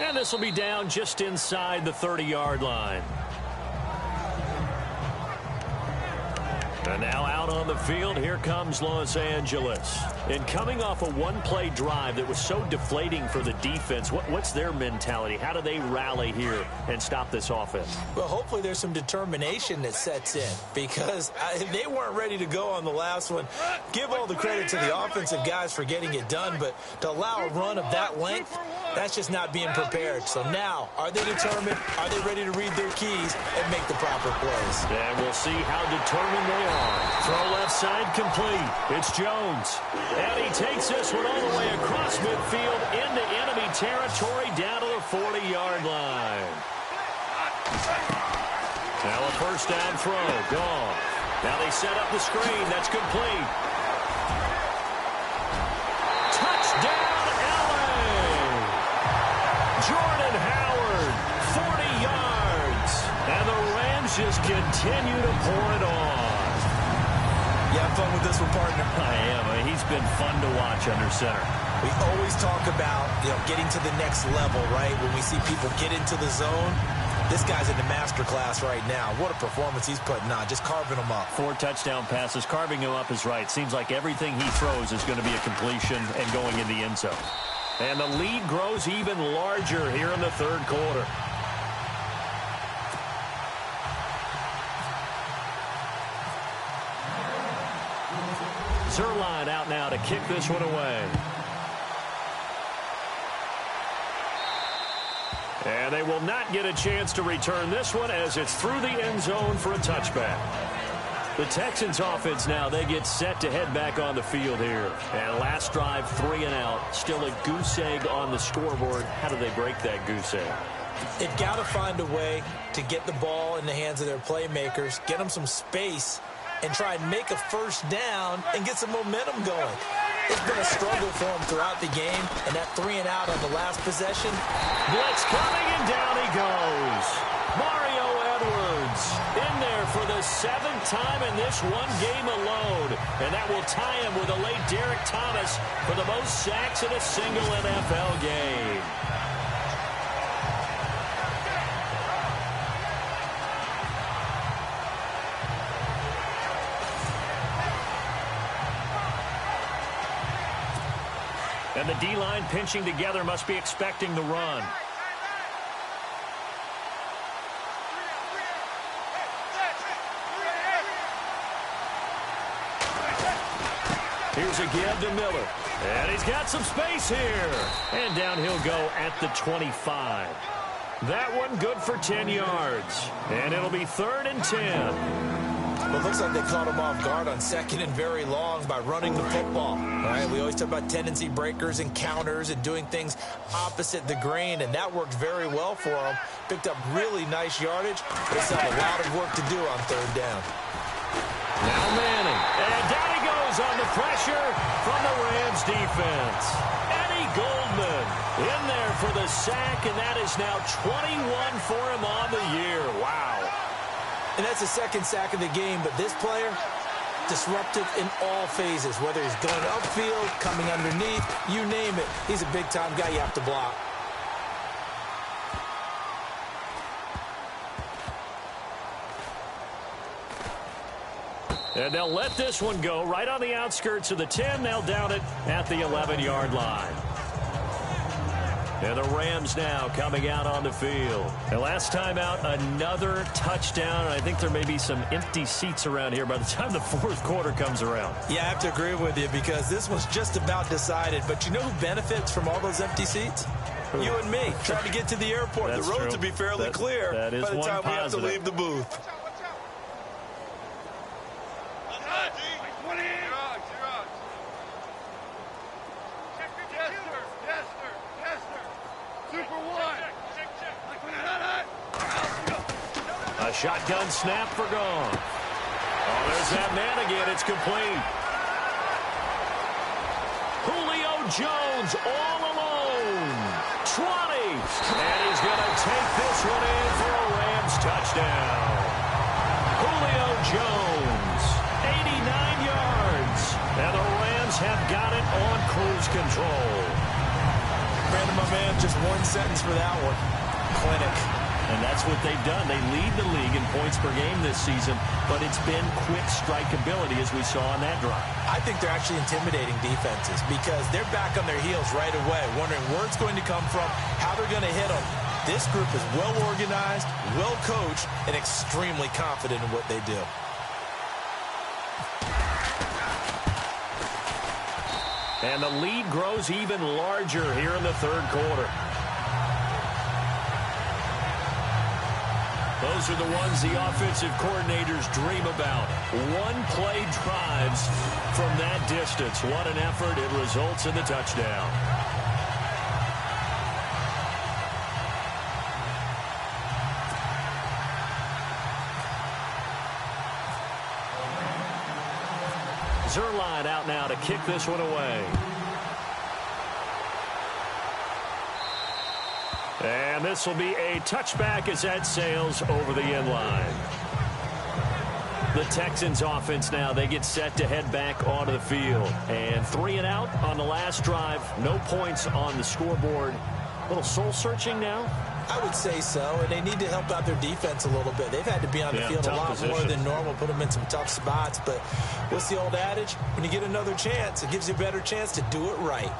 And this will be down just inside the 30-yard line. And now out on the field, here comes Los Angeles. And coming off a one-play drive that was so deflating for the defense, what's their mentality? How do they rally here and stop this offense? Well, hopefully there's some determination that sets in because they weren't ready to go on the last one. Give all the credit to the offensive guys for getting it done, but to allow a run of that length, that's just not being prepared. So now, are they determined? Are they ready to read their keys and make the proper plays? And we'll see how determined they are gone. Throw left side complete. It's Jones. And he takes this one all the way across midfield into enemy territory down to the 40-yard line. Now a first down throw. Gone. Now they set up the screen. That's complete. Touchdown, LA! Jordan Howard, 40 yards. And the Rams just continue to pour it on. You have fun with this one, partner? I am. He's been fun to watch under center. We always talk about, getting to the next level, right? When we see people get into the zone, this guy's in the master class right now. What a performance he's putting on, just carving them up. 4 touchdown passes. Carving him up is right. Seems like everything he throws is going to be a completion and going in the end zone. And the lead grows even larger here in the third quarter. Zuerlein out now to kick this one away. And they will not get a chance to return this one as it's through the end zone for a touchback. The Texans offense now, they get set to head back on the field here. And last drive, 3 and out. Still a goose egg on the scoreboard. How do they break that goose egg? They've got to find a way to get the ball in the hands of their playmakers, get them some space, and try and make a first down and get some momentum going. It's been a struggle for him throughout the game, and that 3 and out on the last possession. Blitz coming, and down he goes. Mario Edwards in there for the 7th time in this one game alone, and that will tie him with the late Derek Thomas for the most sacks in a single NFL game. And the D-line pinching together must be expecting the run. Here's a give to Miller. And he's got some space here. And down he'll go at the 25. That one good for 10 yards. And it'll be 3rd and 10. Well, it looks like they caught him off guard on 2nd and very long by running the football. All right, we always talk about tendency breakers and counters and doing things opposite the grain, and that worked very well for him. Picked up really nice yardage. They still have a lot of work to do on 3rd down. Now Manning. And down he goes on the pressure from the Rams defense. Eddie Goldman in there for the sack, and that is now 21 for him on the year. Wow. And that's the 2nd sack of the game, but this player, disruptive in all phases, whether he's going upfield, coming underneath, you name it. He's a big-time guy you have to block. And they'll let this one go right on the outskirts of the 10. They'll down it at the 11-yard line. And the Rams now coming out on the field. And last time out, another touchdown. I think there may be some empty seats around here by the time the 4th quarter comes around. Yeah, I have to agree with you because this one's just about decided. But you know who benefits from all those empty seats? Who? You and me, trying to get to the airport. That's the roads true. will be fairly clear that is by the time one we have to positive. leave the booth. A shotgun snap for gone. Oh, there's that man again. It's complete. Julio Jones all alone. 20. And he's going to take this one in for a Rams touchdown. Julio Jones, 89 yards. And the Rams have got it on cruise control. Brandon, my man, just one sentence for that one. Clinic. And that's what they've done. They lead the league in points per game this season, but it's been quick strikeability as we saw on that drive. I think they're actually intimidating defenses because they're back on their heels right away, wondering where it's going to come from, how they're going to hit them. This group is well organized, well coached, and extremely confident in what they do. And the lead grows even larger here in the 3rd quarter. Those are the ones the offensive coordinators dream about. One-play drives from that distance. What an effort. It results in the touchdown. Zuerlein out now to kick this one away. And this will be a touchback as that sails over the end line. The Texans offense now, they get set to head back onto the field. And 3 and out on the last drive. No points on the scoreboard. A little soul-searching now? I would say so, and they need to help out their defense a little bit. They've had to be on the field a lot more than normal, put them in some tough spots. But what's the old adage? When you get another chance, it gives you a better chance to do it right.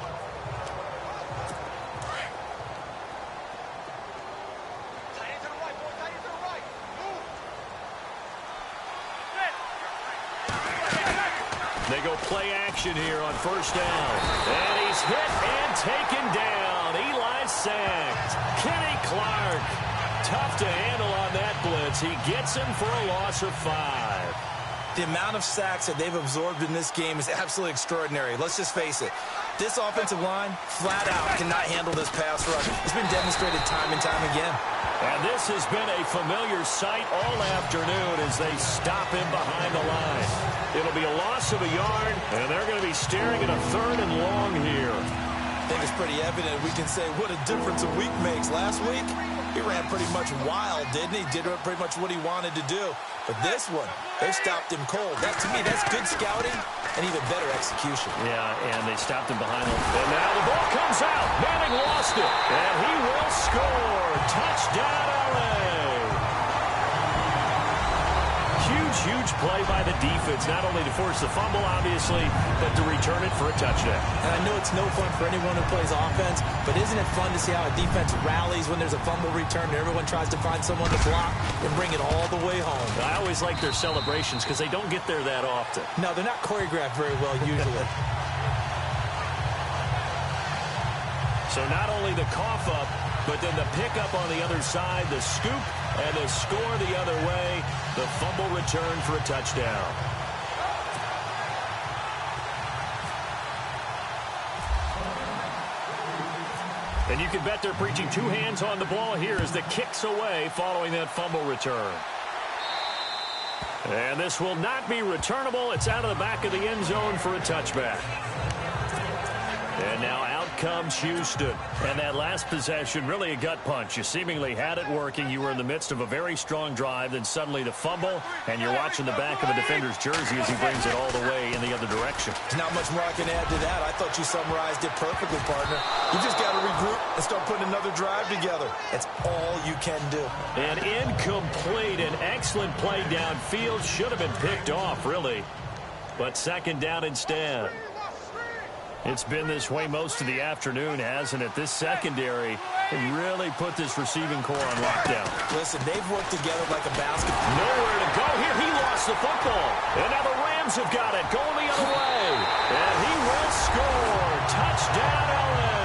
They go play action here on first down. And he's hit and taken down. Eli sacked. Kenny Clark. Tough to handle on that blitz. He gets him for a loss of 5. The amount of sacks that they've absorbed in this game is absolutely extraordinary. Let's just face it. This offensive line, flat out, cannot handle this pass rush. It's been demonstrated time and time again. And this has been a familiar sight all afternoon as they stop him behind the line. It'll be a loss of a yard, and they're going to be staring at a 3rd and long here. I think it's pretty evident. We can say what a difference a week makes. Last week, he ran pretty much wild, didn't he? Did pretty much what he wanted to do. But this one, they stopped him cold. That, to me, that's good scouting and even better execution. Yeah, and they stopped him behind him. And now the ball comes out. Manning lost it. And he will score. Touchdown, LA. Huge play by the defense, not only to force the fumble, obviously, but to return it for a touchdown. And I know it's no fun for anyone who plays offense, but isn't it fun to see how a defense rallies when there's a fumble return and everyone tries to find someone to block and bring it all the way home? I always like their celebrations because they don't get there that often. No, they're not choreographed very well usually. So not only the cough up, but then the pickup on the other side, the scoop, and the score the other way. The fumble return for a touchdown. And you can bet they're preaching 2 hands on the ball here as the kick's away following that fumble return. And this will not be returnable. It's out of the back of the end zone for a touchback. And now out comes Houston. And that last possession, really a gut punch. You seemingly had it working. You were in the midst of a very strong drive. Then suddenly the fumble, and you're watching the back of a defender's jersey as he brings it all the way in the other direction. There's not much more I can add to that. I thought you summarized it perfectly, partner. You just got to regroup and start putting another drive together. That's all you can do. An incomplete and excellent play downfield. Should have been picked off, really. But second down instead. It's been this way most of the afternoon, hasn't it? This secondary really put this receiving core on lockdown. Listen, they've worked together like a basketball. Nowhere to go here. He lost the football. And now the Rams have got it. Going the other way. And he will score. Touchdown, LA.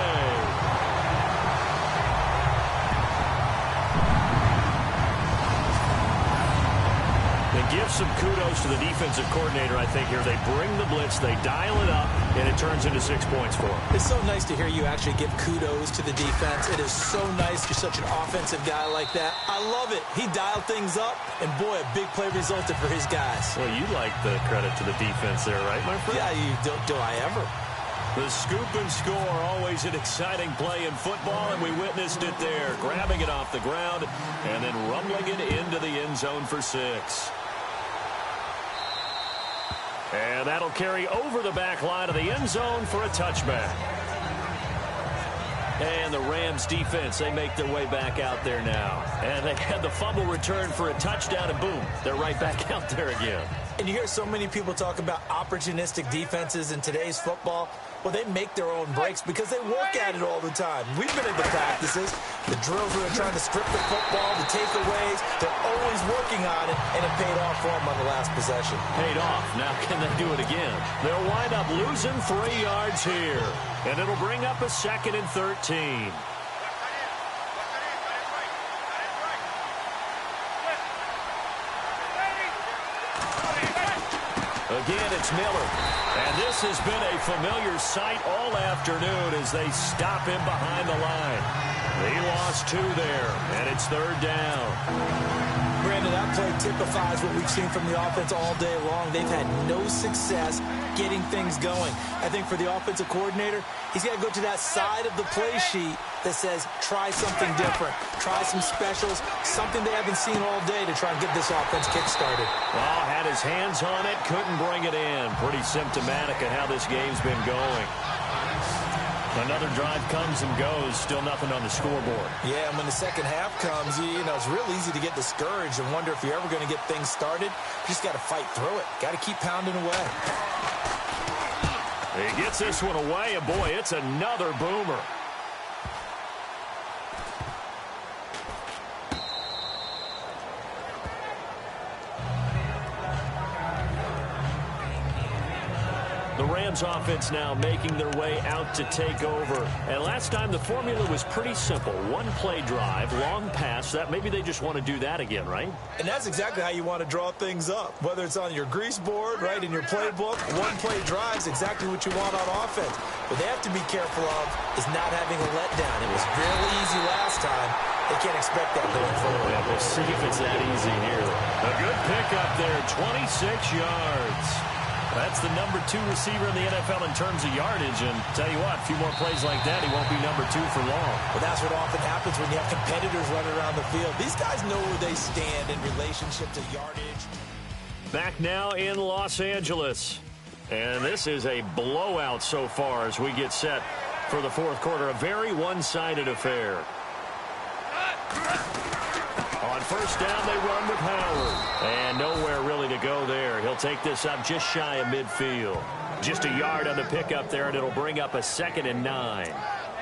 Give some kudos to the defensive coordinator, I think, here. They bring the blitz, they dial it up, and it turns into 6 points for them. It's so nice to hear you actually give kudos to the defense. It is so nice. You're such an offensive guy like that. I love it. He dialed things up, and boy, a big play resulted for his guys. Well, you like the credit to the defense there, right, my friend? Yeah, you do I ever. The scoop and score, always an exciting play in football, and we witnessed it there. Grabbing it off the ground and then rumbling it into the end zone for 6. And that'll carry over the back line of the end zone for a touchback. And the Rams defense, they make their way back out there now. And they had the fumble return for a touchdown, and boom, they're right back out there again. And you hear so many people talk about opportunistic defenses in today's football. Well, they make their own breaks because they work at it all the time. We've been in the practices, the drills where they're trying to strip the football, the takeaways. They're always working on it, and it paid off for them on the last possession. Paid off. Now can they do it again? They'll wind up losing 3 yards here, and it'll bring up a 2nd and 13. Again, it's Miller. And this has been a familiar sight all afternoon as they stop him behind the line. He lost 2 there, and it's 3rd down. Brandon, that play typifies what we've seen from the offense all day long. They've had no success getting things going. I think for the offensive coordinator, he's got to go to that side of the play sheet that says, try something different. Try some specials, something they haven't seen all day to try and get this offense kick-started. Well, had his hands on it, couldn't bring it in. Pretty symptomatic of how this game's been going. Another drive comes and goes, still nothing on the scoreboard. Yeah, and when the second half comes, you know, it's real easy to get discouraged and wonder if you're ever going to get things started. You just got to fight through it. Got to keep pounding away. He gets this one away, and boy, it's another boomer. The Rams offense now making their way out to take over. And last time the formula was pretty simple. One play drive, long pass. That maybe they just want to do that again, right? And that's exactly how you want to draw things up. Whether it's on your grease board, right, in your playbook, one play drive is exactly what you want on offense. What they have to be careful of is not having a letdown. It was really easy last time. They can't expect that going forward. Yeah, we'll see if it's that easy here. A good pickup there, 26 yards. That's the number 2 receiver in the NFL in terms of yardage. And tell you what, a few more plays like that, he won't be number 2 for long. Well, that's what often happens when you have competitors running around the field. These guys know where they stand in relationship to yardage. Back now in Los Angeles. And this is a blowout so far as we get set for the 4th quarter. A very one-sided affair. On first down, they run with Howard. And nowhere really to go there. He'll take this up just shy of midfield. Just a yard on the pickup there, and it'll bring up a 2nd and 9.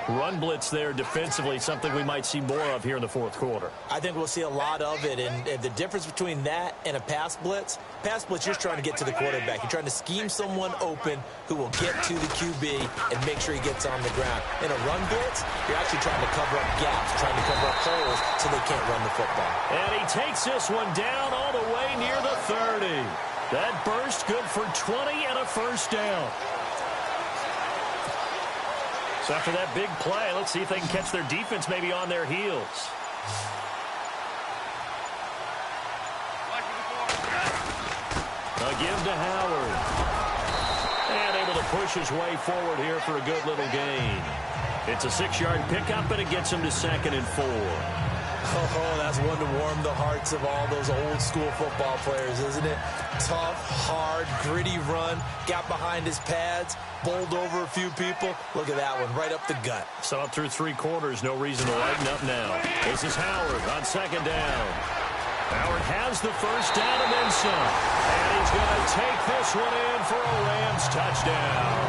Run blitz there defensively, something we might see more of here in the 4th quarter. I think we'll see a lot of it, and the difference between that and a pass blitz, you're just trying to get to the quarterback. You're trying to scheme someone open who will get to the QB and make sure he gets on the ground. In a run blitz, you're actually trying to cover up gaps, trying to cover up holes so they can't run the football. And he takes this one down all the way near the 30. That burst good for 20 and a first down. So after that big play, let's see if they can catch their defense maybe on their heels. A give to Howard. And able to push his way forward here for a good little gain. It's a 6-yard pickup, and it gets him to 2nd and 4. Oh, that's one to warm the hearts of all those old-school football players, isn't it? Tough, hard, gritty run, got behind his pads, bowled over a few people. Look at that one, right up the gut. Saw it through 3 quarters, no reason to lighten up now. This is Howard on 2nd down. Howard has the first down and then some. And he's going to take this one in for a Rams touchdown.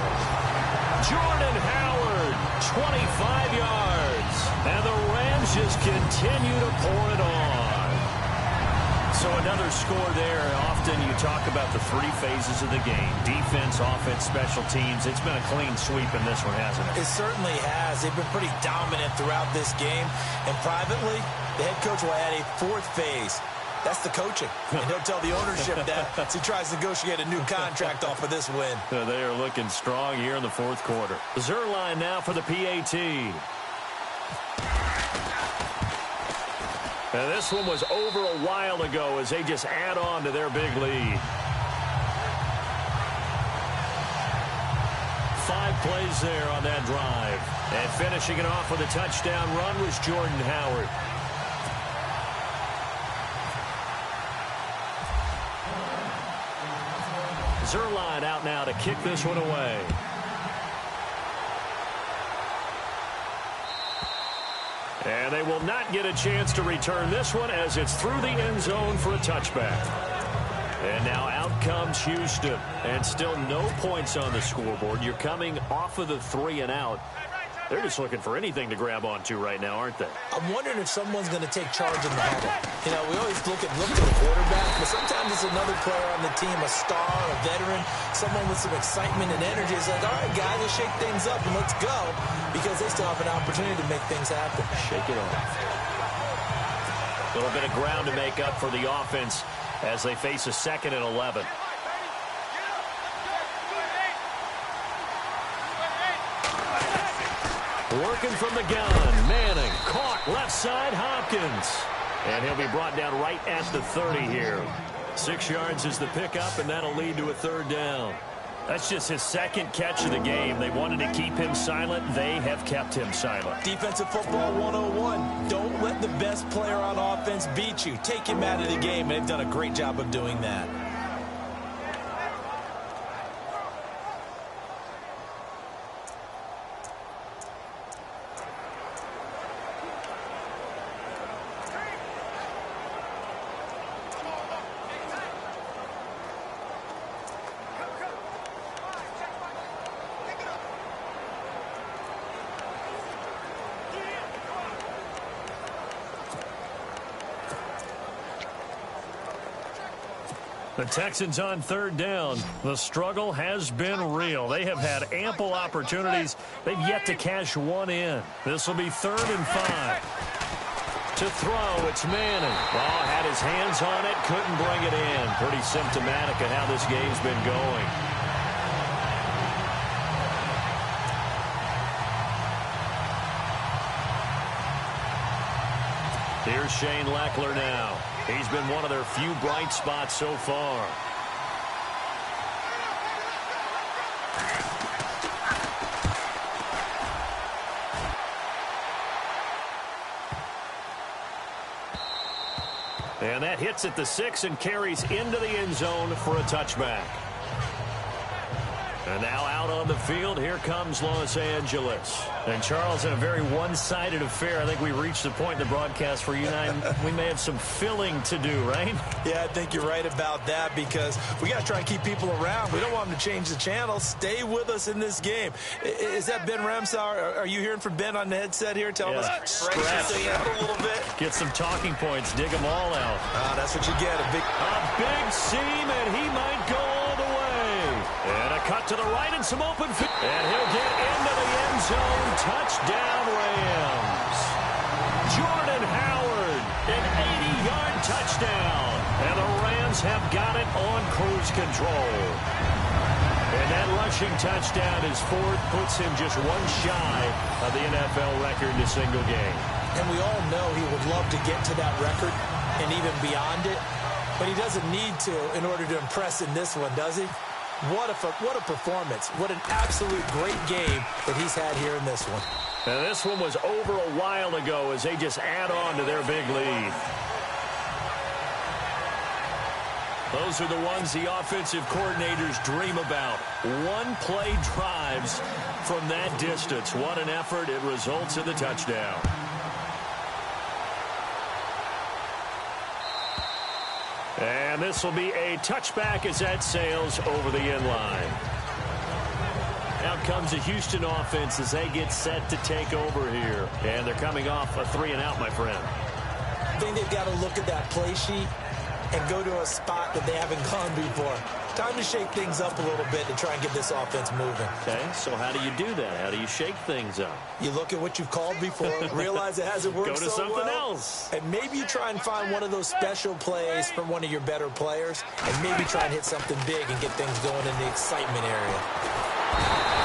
Jordan Howard, 25 yards. And the Rams just continue to pour it on. So another score there. Often you talk about the 3 phases of the game. Defense, offense, special teams. It's been a clean sweep in this one, hasn't it? It certainly has. They've been pretty dominant throughout this game. And privately, the head coach will add a 4th phase. That's the coaching. And he'll tell the ownership that as he tries to negotiate a new contract off of this win. They are looking strong here in the 4th quarter. Zuerlein now for the PAT. And this one was over a while ago as they just add on to their big lead. 5 plays there on that drive. And finishing it off with a touchdown run was Jordan Howard. Zuerlein out now to kick this one away. And they will not get a chance to return this one as it's through the end zone for a touchback. And now out comes Houston. And still no points on the scoreboard. You're coming off of the 3 and out. They're just looking for anything to grab onto right now, aren't they? I'm wondering if someone's going to take charge in the huddle. You know, we always look to the quarterback, but sometimes it's another player on the team, a star, a veteran, someone with some excitement and energy. It's like, all right, guys, let's shake things up and let's go, because they still have an opportunity to make things happen. Shake it off. A little bit of ground to make up for the offense as they face a 2nd and 11. Working from the gun. Manning caught left side Hopkins. And he'll be brought down right at the 30 here. 6 yards is the pickup, and that'll lead to a 3rd down. That's just his 2nd catch of the game. They wanted to keep him silent. They have kept him silent. Defensive football 101. Don't let the best player on offense beat you. Take him out of the game, and they've done a great job of doing that. The Texans on 3rd down. The struggle has been real. They have had ample opportunities. They've yet to cash one in. This will be 3rd and 5. To throw, it's Manning. Oh, had his hands on it, couldn't bring it in. Pretty symptomatic of how this game's been going. Here's Shane Lechler now. He's been one of their few bright spots so far. And that hits at the 6 and carries into the end zone for a touchback. And now out on the field, here comes Los Angeles. And Charles, in a very one-sided affair, I think we reached the point in the broadcast where you and I, we may have some filling to do, right? Yeah, I think you're right about that because we got to try and keep people around. We don't want them to change the channel. Stay with us in this game. Is that Ben Ramsauer? Are you hearing from Ben on the headset here? Tell us, stretch this thing out a little bit. Get some talking points. Dig them all out. That's what you get. A big seam, and he might go all the way. And a cut to the right and some open field. And he'll get into the end zone. Touchdown, Rams. Jordan Howard, an 80-yard touchdown. And the Rams have got it on cruise control. And that rushing touchdown is 4th, puts him just one shy of the NFL record in a single game. And we all know he would love to get to that record and even beyond it. But he doesn't need to in order to impress in this one, does he? What a performance. What an absolute great game that he's had here in this one. Now, this one was over a while ago as they just add on to their big lead. Those are the ones the offensive coordinators dream about. One-play drives from that distance. What an effort. It results in the touchdown. And this will be a touchback as that sails over the end line. Out comes the Houston offense as they get set to take over here. And they're coming off a 3-and-out, my friend. I think they've got to look at that play sheet and go to a spot that they haven't gone before. Time to shake things up a little bit to try and get this offense moving. Okay, so how do you do that? How do you shake things up? You look at what you've called before, realize it hasn't worked so well. Go to something else. And maybe you try and find one of those special plays from one of your better players, and maybe try and hit something big and get things going in the excitement area.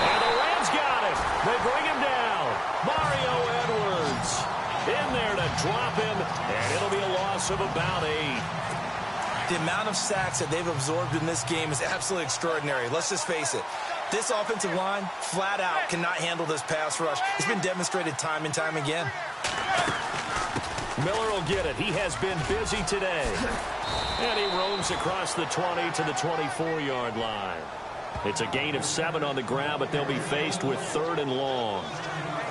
And the Rams got it. They bring him down. Mario Edwards in there to drop him, and it'll be a loss of about 8. The amount of sacks that they've absorbed in this game is absolutely extraordinary. Let's just face it. This offensive line, flat out, cannot handle this pass rush. It's been demonstrated time and time again. Miller will get it. He has been busy today. And he roams across the 20 to the 24-yard line. It's a gain of 7 on the ground, but they'll be faced with 3rd and long.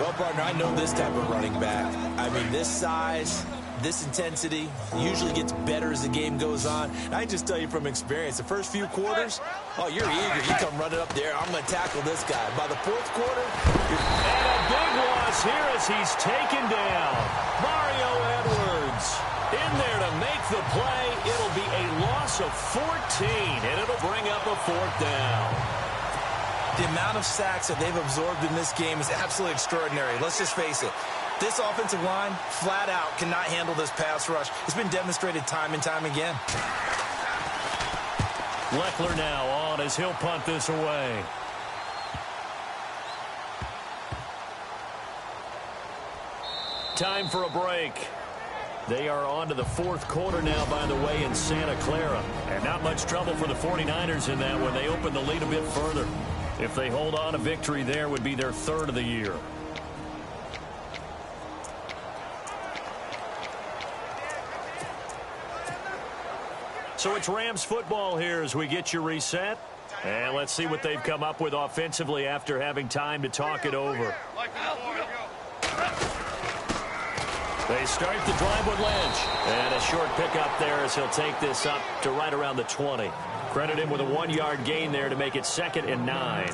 Well, partner, I know this type of running back. I mean, this size, this intensity usually gets better as the game goes on. And I just tell you from experience, the first few quarters, oh, you're eager. You come running up there. I'm going to tackle this guy. By the 4th quarter, and a big loss here as he's taken down. Mario Edwards in there to make the play. It'll be a loss of 14, and it'll bring up a 4th down. The amount of sacks that they've absorbed in this game is absolutely extraordinary. Let's just face it. This offensive line, flat out, cannot handle this pass rush. It's been demonstrated time and time again. Lechler now on as he'll punt this away. time for a break. They are on to the fourth quarter now, by the way, in Santa Clara. And not much trouble for the 49ers in that one. They open the lead a bit further. If they hold on, a victory there would be their third of the year. So it's Rams football here as we get you reset. And let's see what they've come up with offensively after having time to talk it over. They start the drive with Lynch. And a short pickup there as he'll take this up to right around the 20. Credit him with a 1-yard gain there to make it 2nd and 9.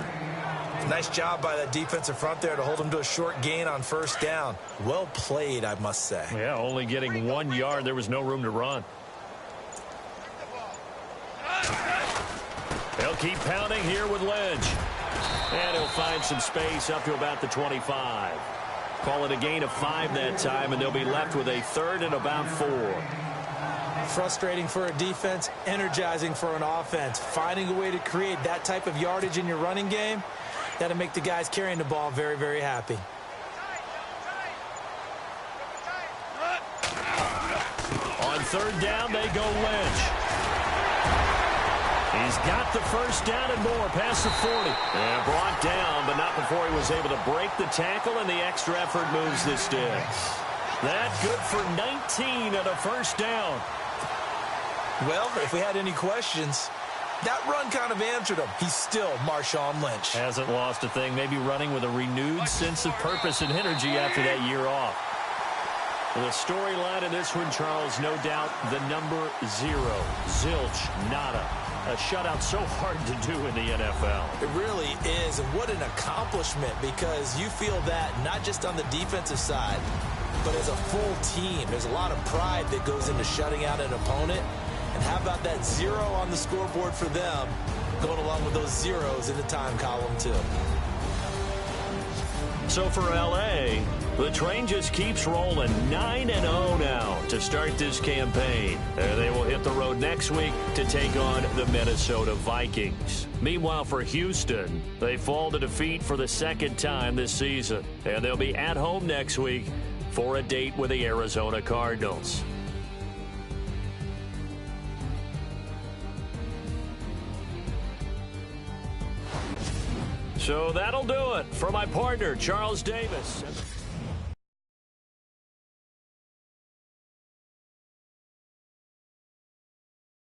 Nice job by that defensive front there to hold him to a short gain on first down. Well played, I must say. Yeah, only getting 1 yard. There was no room to run. They'll keep pounding here with Lynch. And he'll find some space up to about the 25. Call it a gain of 5 that time, and they'll be left with a 3rd and about 4. Frustrating for a defense, energizing for an offense. Finding a way to create that type of yardage in your running game, that'll make the guys carrying the ball very, very happy. On 3rd down, they go Lynch. He's got the first down and more past the 40. And brought down, but not before he was able to break the tackle, and the extra effort moves the sticks. That good for 19 and a first down. Well, if we had any questions, that run kind of answered him. He's still Marshawn Lynch. Hasn't lost a thing. Maybe running with a renewed sense of purpose and energy after that year off. The storyline in this one, Charles, no doubt the number 0. Zilch, nada. A shutout so hard to do in the NFL. It really is, and what an accomplishment, because you feel that not just on the defensive side, but as a full team. There's a lot of pride that goes into shutting out an opponent. And how about that 0 on the scoreboard for them, going along with those zeros in the time column, too. So for L.A., the train just keeps rolling. 9-0 now to start this campaign. And they will hit the road next week to take on the Minnesota Vikings. Meanwhile, for Houston, they fall to defeat for the 2nd time this season. And they'll be at home next week for a date with the Arizona Cardinals. So that'll do it for my partner, Charles Davis.